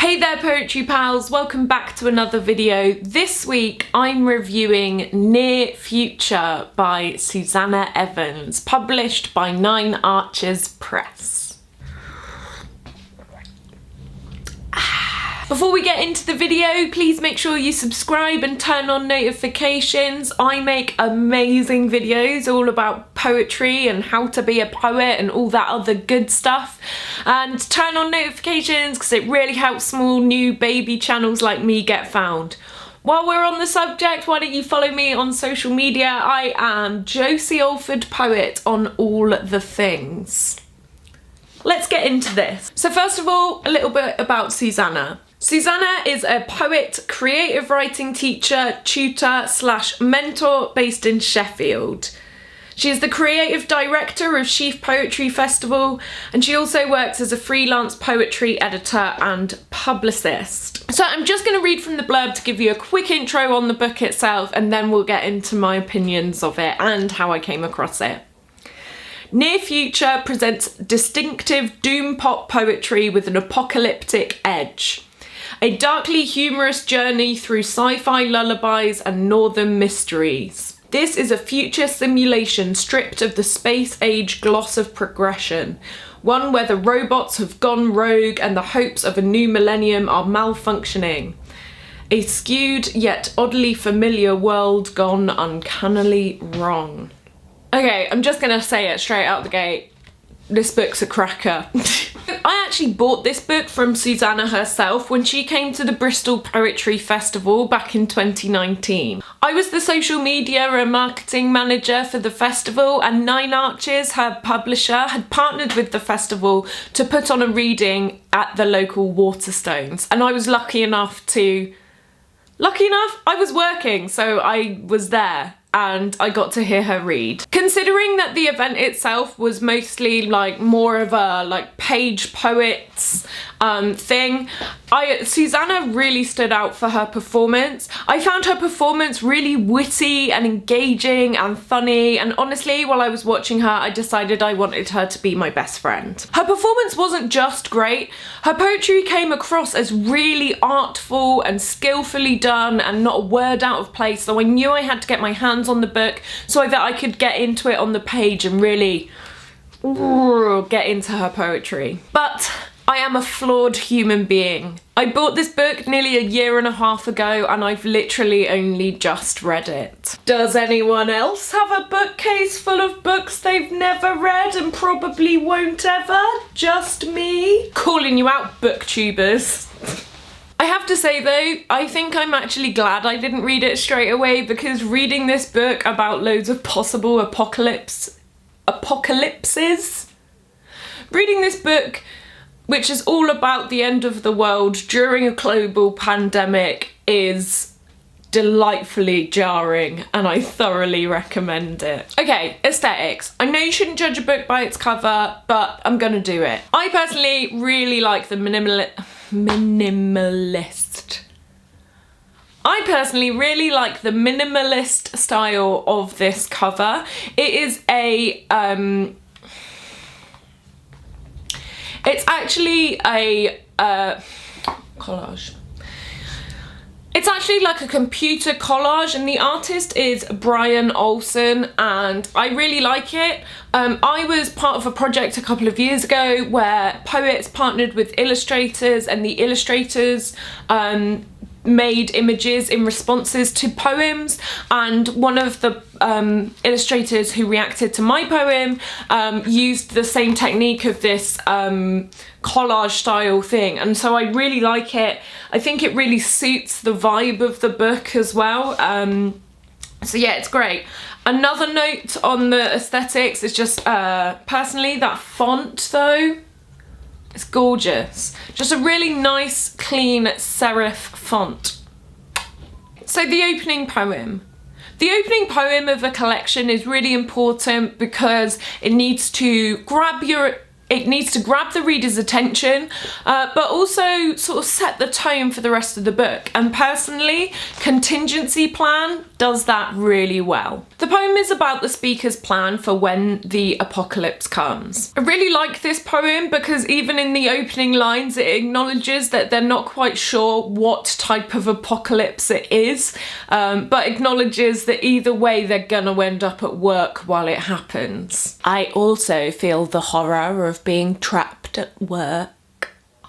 Hey there poetry pals, welcome back to another video. This week I'm reviewing Near Future by Suzannah Evans, published by 9 Arches Press. Before we get into the video, please make sure you subscribe and turn on notifications. I make amazing videos all about poetry and how to be a poet and all that other good stuff. And turn on notifications because it really helps small new baby channels like me get found. While we're on the subject, why don't you follow me on social media? I am Josie Alford Poet on all the things. Let's get into this. So first of all, a little bit about Suzannah. Suzannah is a poet, creative writing teacher, tutor / mentor based in Sheffield. She is the creative director of Sheaf Poetry Festival, and she also works as a freelance poetry editor and publicist. So I'm just going to read from the blurb to give you a quick intro on the book itself, and then we'll get into my opinions of it and how I came across it. Near Future presents distinctive domp-pop poetry with an apocalyptic edge. A darkly humorous journey through sci-fi lullabies and northern mysteries. This is a future simulation stripped of the space-age gloss of progression, one where the robots have gone rogue and the hopes of a new millennium are malfunctioning. A skewed yet oddly familiar world gone uncannily wrong. Okay, I'm just gonna say it straight out the gate. This book's a cracker. I actually bought this book from Suzannah herself when she came to the Bristol Poetry Festival back in 2019. I was the social media and marketing manager for the festival, and 9 Arches, her publisher, had partnered with the festival to put on a reading at the local Waterstones. And I was lucky enough, I was working, so I was there. And I got to hear her read. Considering that the event itself was mostly like more of a like page poets thing, Suzannah really stood out for her performance. I found her performance really witty and engaging and funny, and honestly, while I was watching her, I decided I wanted her to be my best friend. Her performance wasn't just great, her poetry came across as really artful and skillfully done and not a word out of place, so I knew I had to get my hands on the book so that I could get into it on the page and really get into her poetry. But I am a flawed human being. I bought this book nearly a year and a half ago and I've literally only just read it. Does anyone else have a bookcase full of books they've never read and probably won't ever? Just me? Calling you out, booktubers. I have to say though, I think I'm actually glad I didn't read it straight away, because reading this book about loads of possible apocalypses, reading this book which is all about the end of the world during a global pandemic, is delightfully jarring, and I thoroughly recommend it. Okay, aesthetics. I know you shouldn't judge a book by its cover, but I'm gonna do it. I personally really like the minimalist. I personally really like the minimalist style of this cover. It is a it's actually a collage. It's actually like a computer collage, and the artist is Brian Olsen, and I really like it. I was part of a project a couple of years ago where poets partnered with illustrators, and the illustrators made images in responses to poems, and one of the illustrators who reacted to my poem used the same technique of this collage style thing, and so I really like it. I think it really suits the vibe of the book as well, so yeah, it's great. Another note on the aesthetics is just personally that font though. It's gorgeous. Just a really nice, clean serif font. So the opening poem. The opening poem of a collection is really important because it needs to grab your It needs to grab the reader's attention, but also sort of set the tone for the rest of the book. And personally, Contingency Plan does that really well. The poem is about the speaker's plan for when the apocalypse comes. I really like this poem because even in the opening lines, it acknowledges that they're not quite sure what type of apocalypse it is, but acknowledges that either way, they're gonna end up at work while it happens. I also feel the horror of being trapped at work.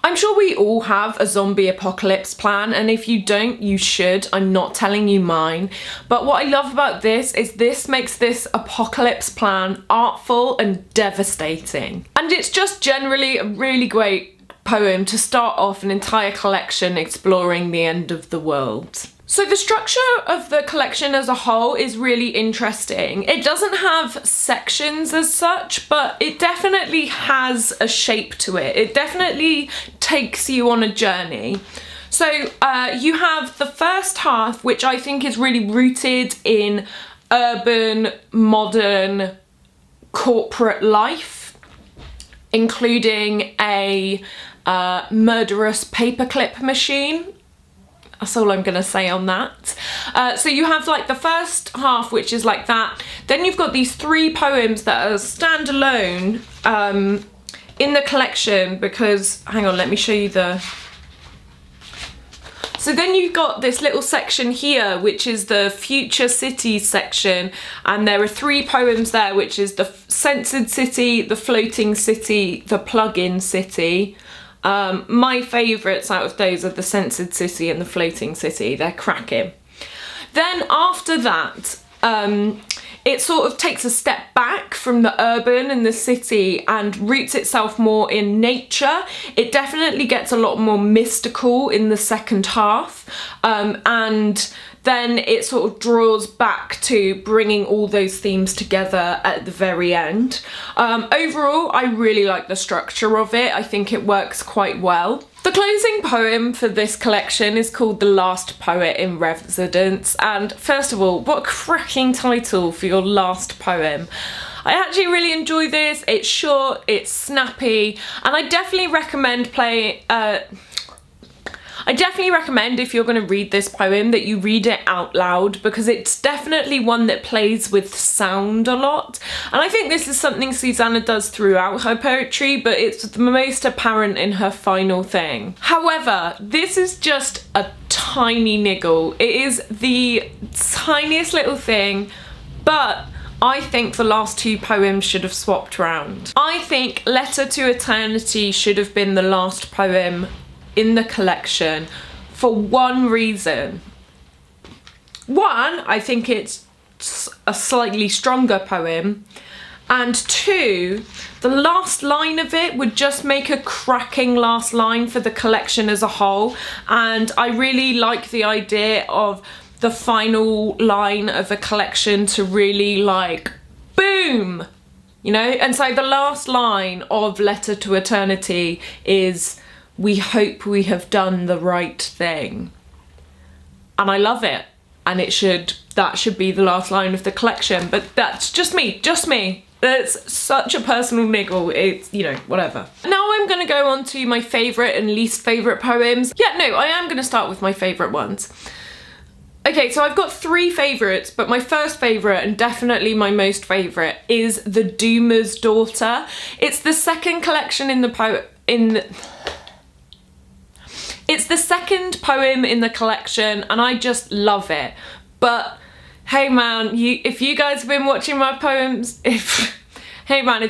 I'm sure we all have a zombie apocalypse plan, and if you don't, you should. I'm not telling you mine. But what I love about this is this makes this apocalypse plan artful and devastating. And it's just generally a really great poem to start off an entire collection exploring the end of the world. So the structure of the collection as a whole is really interesting. It doesn't have sections as such, but it definitely has a shape to it. It definitely takes you on a journey. So you have the first half, which I think is really rooted in urban, modern, corporate life, including a murderous paperclip machine. That's all I'm gonna say on that. So you have like the first half, which is like that. Then you've got these 3 poems that are standalone in the collection because, hang on, let me show you the... So then you've got this little section here, which is the future cities section. And there are 3 poems there, which is the censored city, the floating city, the plug-in city. My favourites out of those are the censored city and the floating city. They're cracking. Then after that, it sort of takes a step back from the urban and the city and roots itself more in nature. It definitely gets a lot more mystical in the second half, and then it sort of draws back to bringing all those themes together at the very end. Overall, I really like the structure of it. I think it works quite well. The closing poem for this collection is called The Last Poet in Residence, and first of all, what a cracking title for your last poem. I actually really enjoy this. It's short, it's snappy, and I definitely recommend if you're going to read this poem that you read it out loud, because it's definitely one that plays with sound a lot. And I think this is something Suzannah does throughout her poetry, but it's the most apparent in her final thing. However, this is just a tiny niggle. It is the tiniest little thing, but I think the last 2 poems should have swapped around. I think Letter to Eternity should have been the last poem in the collection for one reason. One, I think it's a slightly stronger poem, and 2, the last line of it would just make a cracking last line for the collection as a whole, and I really like the idea of the final line of a collection to really like boom, you know. And so the last line of Letter to Eternity is, "We hope we have done the right thing." And I love it, and that should be the last line of the collection, but that's just me. It's such a personal niggle, it's, you know, whatever. Now I'm gonna go on to my favourite and least favourite poems. Yeah, no, I am gonna start with my favourite ones. Okay, so I've got 3 favourites, but my first favourite, and definitely my most favourite, is the Dumas Daughter. It's the second collection It's the second poem in the collection, and I just love it. But hey man, if you guys have been watching my poems, if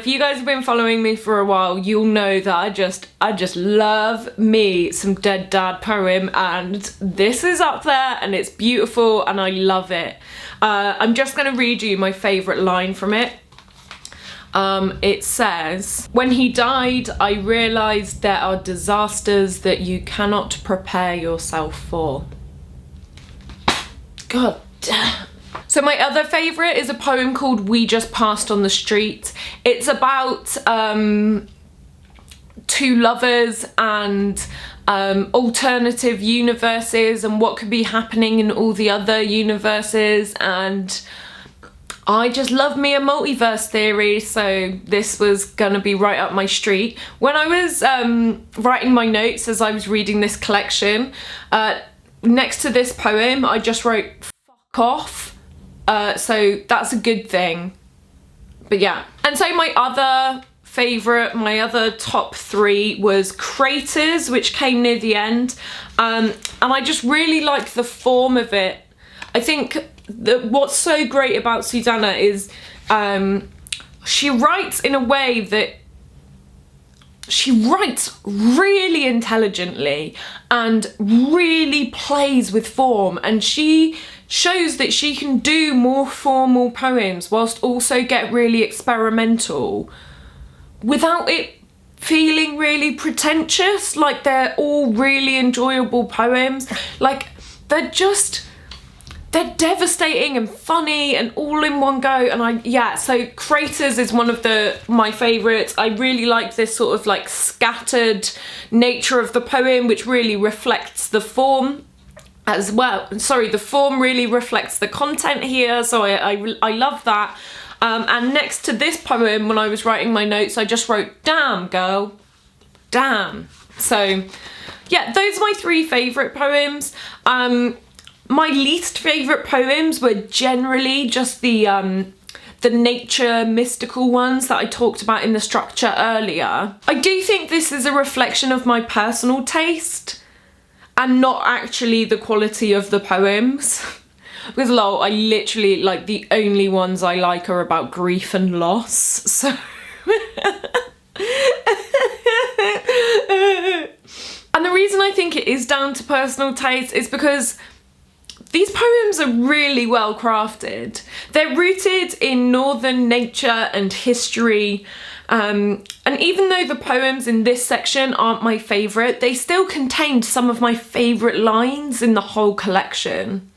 you guys have been following me for a while, you'll know that I just love me some Dead Dad poem, and this is up there, and it's beautiful, and I love it. I'm just gonna read you my favourite line from it. It says, "When he died, I realised there are disasters that you cannot prepare yourself for." God damn. So my other favourite is a poem called We Just Passed on the Street. It's about 2 lovers and alternative universes and what could be happening in all the other universes, and I just love me a multiverse theory, so this was gonna be right up my street. When I was writing my notes as I was reading this collection, next to this poem, I just wrote fuck off, so that's a good thing. But yeah, and so my other top 3 was Craters, which came near the end, and I just really like the form of it. I think that what's so great about Suzannah is she writes in a way that she writes really intelligently and really plays with form, and she shows that she can do more formal poems whilst also get really experimental without it feeling really pretentious. Like, they're all really enjoyable poems. Like, they're devastating and funny and all in one go. And so Craters is one of my favourites. I really like this sort of like scattered nature of the poem, which really reflects the form as well. Sorry, the form really reflects the content here, so I love that. And next to this poem, when I was writing my notes, I just wrote, damn girl, damn. So yeah, those are my 3 favourite poems. My least favourite poems were generally just the nature mystical ones that I talked about in the structure earlier. I do think this is a reflection of my personal taste and not actually the quality of the poems. Because lol, I literally, like, the only ones I like are about grief and loss, so... And the reason I think it is down to personal taste is because these poems are really well crafted. They're rooted in northern nature and history, and even though the poems in this section aren't my favourite, they still contained some of my favourite lines in the whole collection.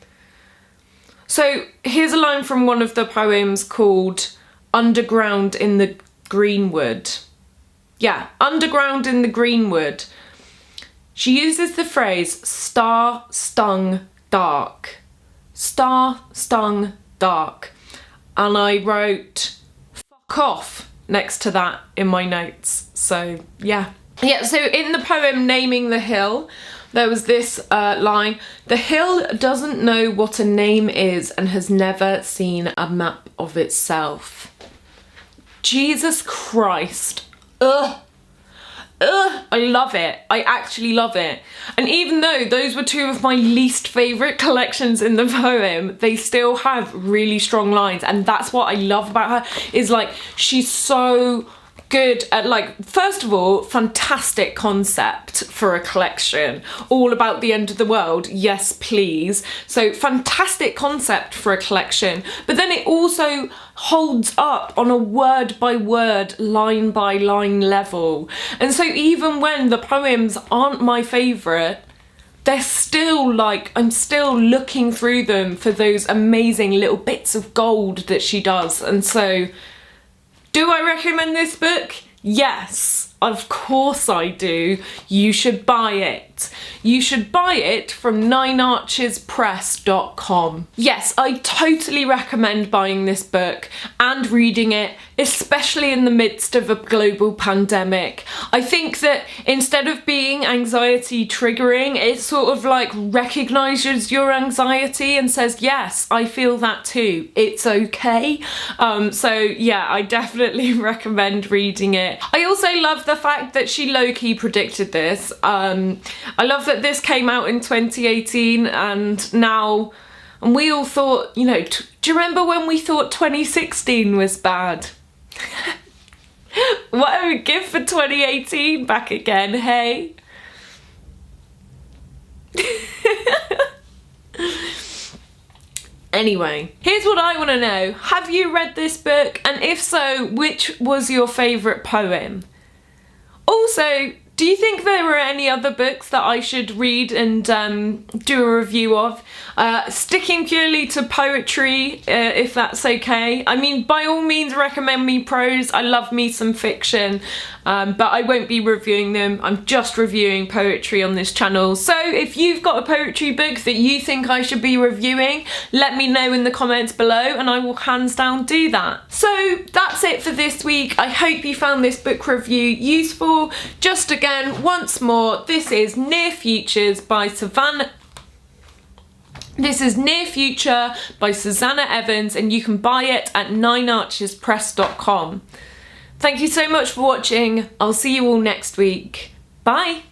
So here's a line from one of the poems called Underground in the Greenwood. Yeah, Underground in the Greenwood. She uses the phrase star-stung dark. Star-stung dark. And I wrote fuck off next to that in my notes. So yeah. Yeah, so in the poem Naming the Hill, there was this line, the hill doesn't know what a name is and has never seen a map of itself. Jesus Christ. Ugh. Ugh. I love it. I actually love it. And even though those were 2 of my least favourite collections in the poem, they still have really strong lines. And that's what I love about her, is like, she's so good at, like, first of all, fantastic concept for a collection, all about the end of the world, yes please. So fantastic concept for a collection, but then it also holds up on a word by word, line by line level. And so even when the poems aren't my favourite, they're still like, I'm still looking through them for those amazing little bits of gold that she does. And so, do I recommend this book? Yes, of course I do. You should buy it. You should buy it from ninearchespress.com. Yes, I totally recommend buying this book and reading it, especially in the midst of a global pandemic. I think that instead of being anxiety triggering, it sort of like recognises your anxiety and says, yes, I feel that too. It's okay. So yeah, I definitely recommend reading it. I also love the fact that she low-key predicted this. I love that this came out in 2018 and now, and we all thought, you know, do you remember when we thought 2016 was bad? What I would give for 2018 back again, hey? Anyway, here's what I want to know. Have you read this book? And if so, which was your favourite poem? Also, Do you think there are any other books that I should read and do a review of? Sticking purely to poetry, if that's okay. I mean, by all means recommend me prose. I love me some fiction, but I won't be reviewing them. I'm just reviewing poetry on this channel. So if you've got a poetry book that you think I should be reviewing, let me know in the comments below and I will hands down do that. So that's it for this week. I hope you found this book review useful. Just again, once more, this is Near Futures by Suzannah. This is Near Future by Suzannah Evans, and you can buy it at ninearchespress.com. Thank you so much for watching. I'll see you all next week. Bye.